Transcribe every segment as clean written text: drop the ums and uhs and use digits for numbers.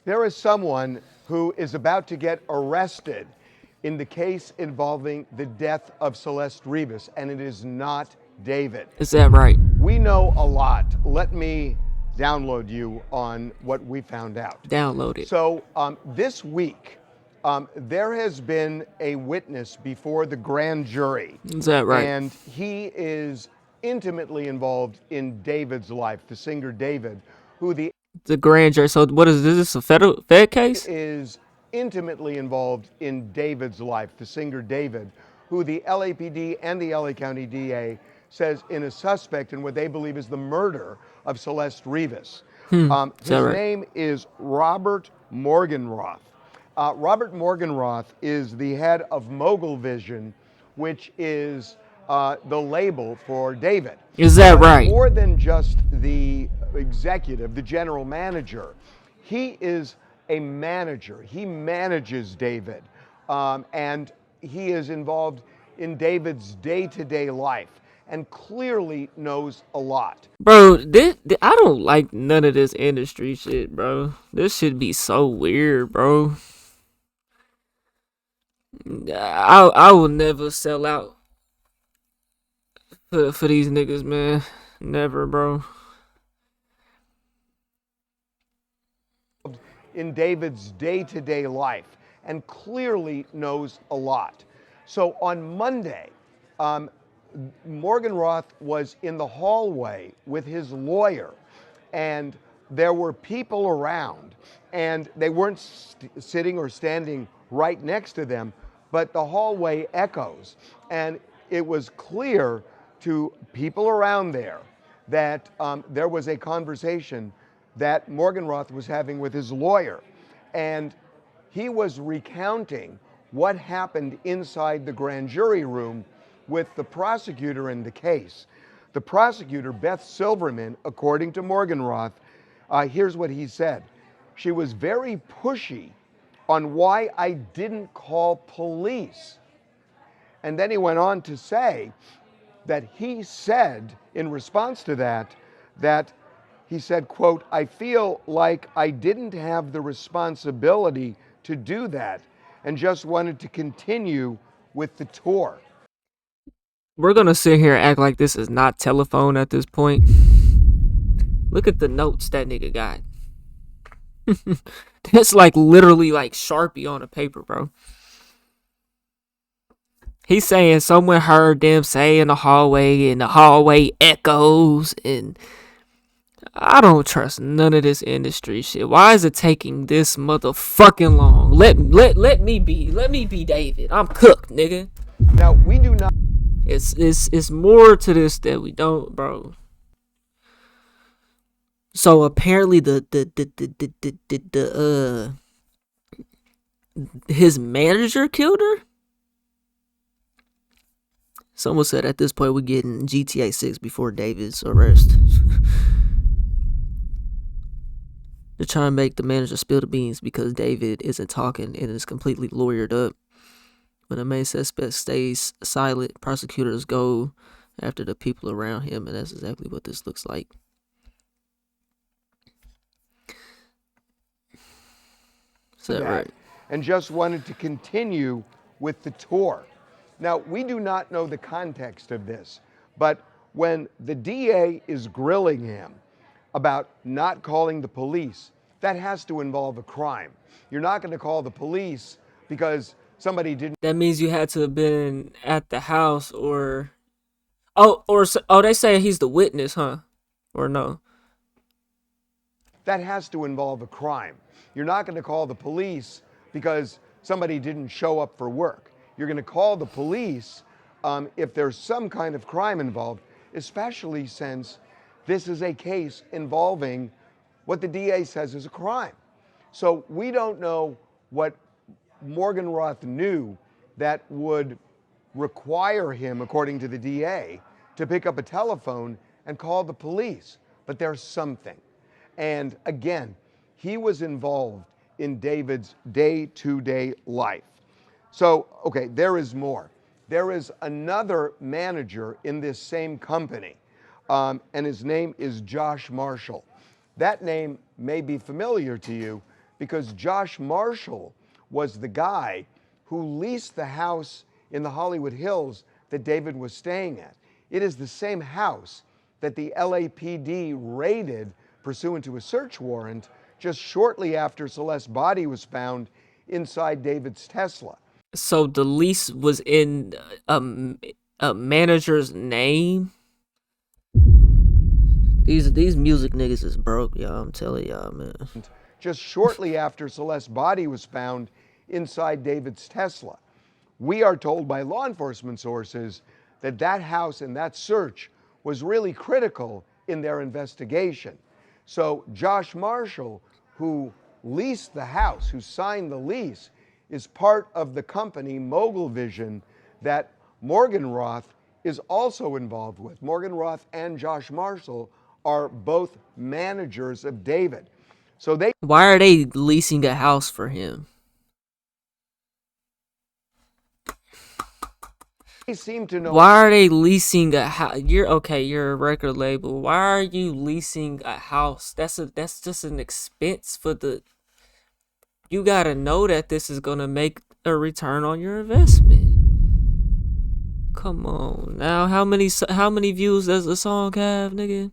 There is someone who is about to get arrested in the case involving the death of Celeste Rivas, and it is not David. Is that right? We know a lot. Let me download you on what we found out. Download it. So this week, there has been a witness before the grand jury. Is that right? And he is intimately involved in David's life, the singer David, who The grand jury. So what is this? Is this a fed case? is intimately involved in David's life, the singer David, who the LAPD and the LA County DA says is a suspect in what they believe is the murder of Celeste Rivas. Is that His right? name is Robert Morgenroth. Robert Morgenroth is the head of Mogul Vision, which is the label for David. Is that But right? more than just the executive, the general manager, he is a manager. He manages David, and he is involved in David's day-to-day life and clearly knows a lot. Bro, I don't like none of this industry shit, bro. This should be so weird, bro. I will never sell out for these niggas, man. Never, bro. In David's day-to-day life and clearly knows a lot. So on Monday, Morgenroth was in the hallway with his lawyer, and there were people around, and they weren't sitting or standing right next to them, but the hallway echoes, and it was clear to people around there that there was a conversation that Morgenroth was having with his lawyer, and he was recounting what happened inside the grand jury room with the prosecutor in the case. The prosecutor, Beth Silverman, according to Morgenroth, here's what he said. She was very pushy on why I didn't call police. And then he went on to say that he said, in response to that, he said, quote, I feel like I didn't have the responsibility to do that and just wanted to continue with the tour. We're gonna sit here and act like this is not telephone at this point. Look at the notes that nigga got. That's like literally like Sharpie on a paper, bro. He's saying someone heard them say in the hallway, and the hallway echoes, and I don't trust none of this industry shit. Why is it taking this motherfucking long? Let me be David. I'm cooked, nigga. Now, we do not. It's more to this that we don't, bro. So apparently his manager killed her. Someone said at this point we're getting GTA 6 before David's arrest. They're trying to make the manager spill the beans because David isn't talking and is completely lawyered up. When the main suspect stays silent, prosecutors go after the people around him, and that's exactly what this looks like. Is that right? And just wanted to continue with the tour. Now, we do not know the context of this, but when the DA is grilling him about not calling the police, that has to involve a crime. You're not going to call the police because somebody didn't. That means you had to have been at the house, or they say he's the witness, huh? Or no? That has to involve a crime. You're not going to call the police because somebody didn't show up for work. You're going to call the police if there's some kind of crime involved, especially since this is a case involving what the DA says is a crime. So we don't know what Morgenroth knew that would require him, according to the DA, to pick up a telephone and call the police. But there's something. And again, he was involved in David's day-to-day life. So, okay, there is more. There is another manager in this same company, and his name is Josh Marshall. That name may be familiar to you because Josh Marshall was the guy who leased the house in the Hollywood Hills that David was staying at. It is the same house that the LAPD raided pursuant to a search warrant just shortly after Celeste's body was found inside David's Tesla. So the lease was in a manager's name. These music niggas is broke, y'all. I'm telling y'all, man. Just shortly after Celeste's body was found inside David's Tesla. We are told by law enforcement sources that that house and that search was really critical in their investigation. So Josh Marshall, who leased the house, who signed the lease, is part of the company Mogul Vision that Morgan Roth is also involved with. Morgan Roth and Josh Marshall are both managers of David. So why are they leasing a house for him? They seem to know. Why are they leasing a house? You're a record label. Why are you leasing a house? That's just an expense for the. You gotta know that this is gonna make a return on your investment. Come on now, how many views does the song have, nigga?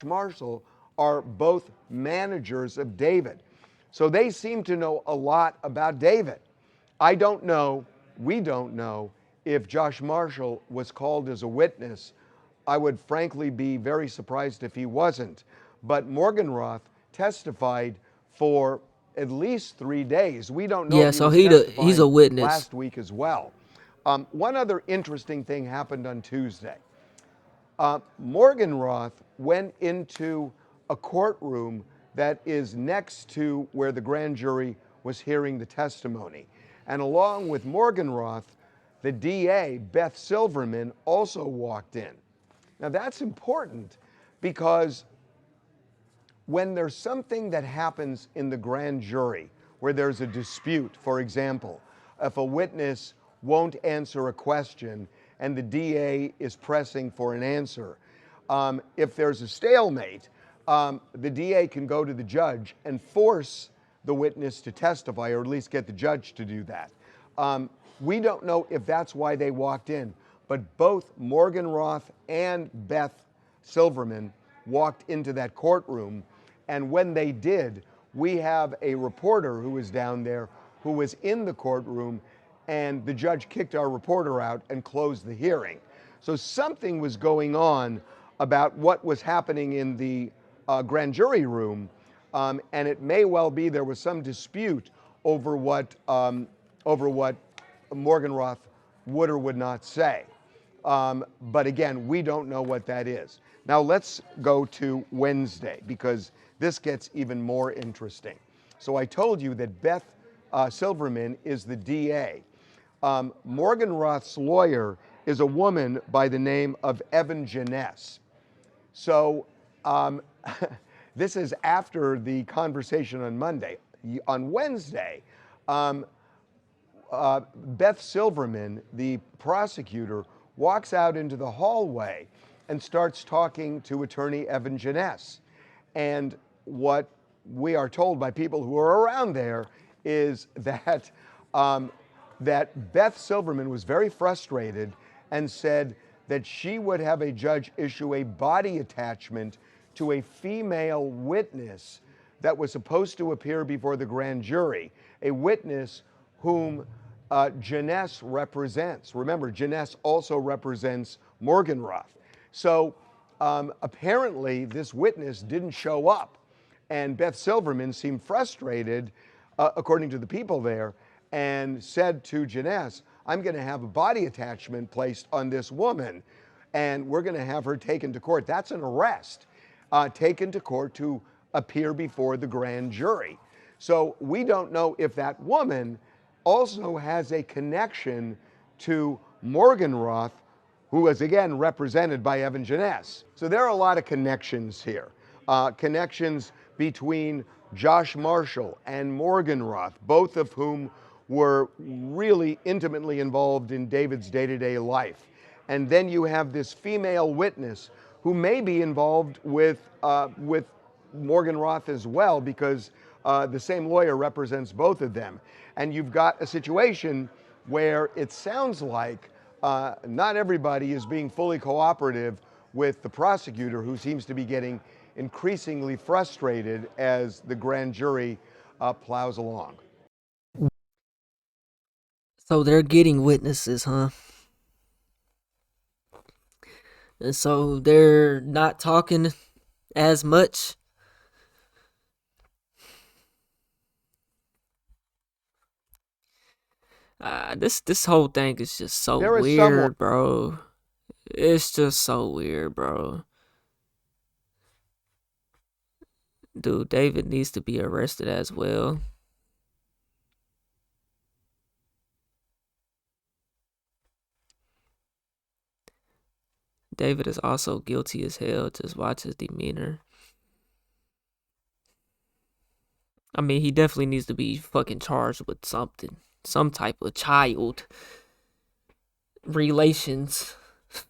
Marshall are both managers of David. So they seem to know a lot about David. I don't know, we don't know, if Josh Marshall was called as a witness. I would frankly be very surprised if he wasn't. But Morgan Roth testified for at least 3 days. We don't know. Yeah, if so he's a witness. Last week as well. One other interesting thing happened on Tuesday. Morgan Roth went into a courtroom that is next to where the grand jury was hearing the testimony. And along with Morgan Roth, the DA, Beth Silverman, also walked in. Now that's important because when there's something that happens in the grand jury where there's a dispute, for example, if a witness won't answer a question and the DA is pressing for an answer, if there's a stalemate, the DA can go to the judge and force the witness to testify, or at least get the judge to do that. We don't know if that's why they walked in, but both Morgan Roth and Beth Silverman walked into that courtroom, and when they did, we have a reporter who was down there who was in the courtroom, and the judge kicked our reporter out and closed the hearing. So something was going on about what was happening in the grand jury room, and it may well be there was some dispute over what Morgan Roth would or would not say. But again, we don't know what that is. Now let's go to Wednesday, because this gets even more interesting. So I told you that Beth Silverman is the DA. Morgan Roth's lawyer is a woman by the name of Evan Janess. So this is after the conversation on Monday. On Wednesday, Beth Silverman, the prosecutor, walks out into the hallway and starts talking to attorney Evan Janess. And what we are told by people who are around there is that that Beth Silverman was very frustrated and said that she would have a judge issue a body attachment to a female witness that was supposed to appear before the grand jury, a witness whom Janess represents. Remember, Janess also represents Morgan Roth. So apparently this witness didn't show up, and Beth Silverman seemed frustrated, according to the people there, and said to Janess, I'm going to have a body attachment placed on this woman, and we're going to have her taken to court. That's an arrest, taken to court to appear before the grand jury. So we don't know if that woman also has a connection to Morgan Roth, who is again represented by Evan Janess. So there are a lot of connections here. Connections between Josh Marshall and Morgan Roth, both of whom were really intimately involved in David's day-to-day life. And then you have this female witness who may be involved with Morgan Roth as well, because the same lawyer represents both of them. And you've got a situation where it sounds like not everybody is being fully cooperative with the prosecutor, who seems to be getting increasingly frustrated as the grand jury plows along. So they're getting witnesses, huh? And so they're not talking as much. This whole thing is just so There is someone. weird, bro. It's just so weird, bro. Dude, David needs to be arrested as well. David is also guilty as hell. Just watch his demeanor. I mean, he definitely needs to be fucking charged with something. Some type of child relations.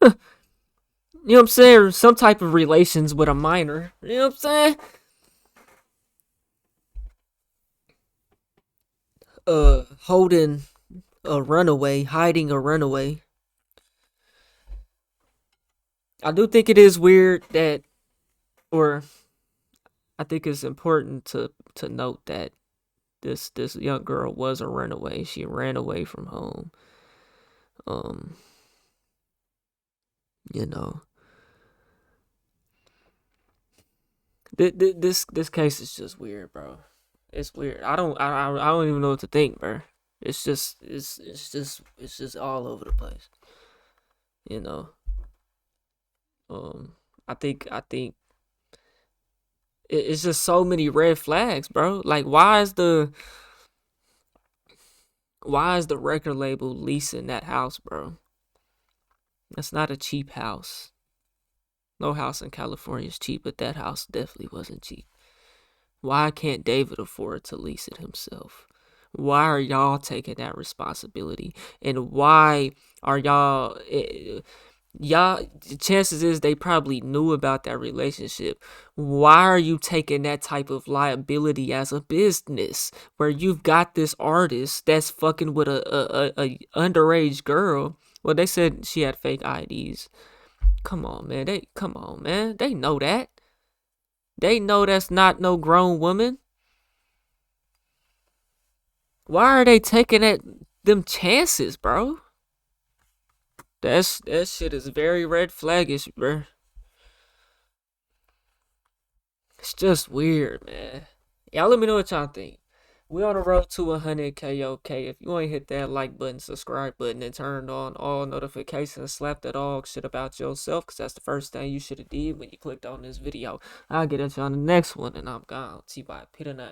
You know what I'm saying? Or some type of relations with a minor. You know what I'm saying? Holding a runaway, hiding a runaway. I do think it is weird that, or I think it's important to note that this young girl was a runaway. She ran away from home. Um, you know, this case is just weird, bro. It's weird. I don't even know what to think, bro. It's just all over the place. You know. Um, I think it's just so many red flags, bro. Like, why is the record label leasing that house, bro? That's not a cheap house. No house in California is cheap, but that house definitely wasn't cheap. Why can't David afford to lease it himself? Why are y'all taking that responsibility? And why are y'all, chances is they probably knew about that relationship. Why are you taking that type of liability as a business where you've got this artist that's fucking with a underage girl? Well, they said she had fake IDs. Come on, man. They know that. They know that's not no grown woman. Why are they taking them chances, bro? That shit is very red flaggish, bro. It's just weird, man. Y'all let me know what y'all think. We on the road to 100K, okay? If you ain't hit that like button, subscribe button, and turned on all notifications, slap that dog shit about yourself, because that's the first thing you should have did when you clicked on this video. I'll get at you on the next one, and I'm gone. T-Bye. Peter 9.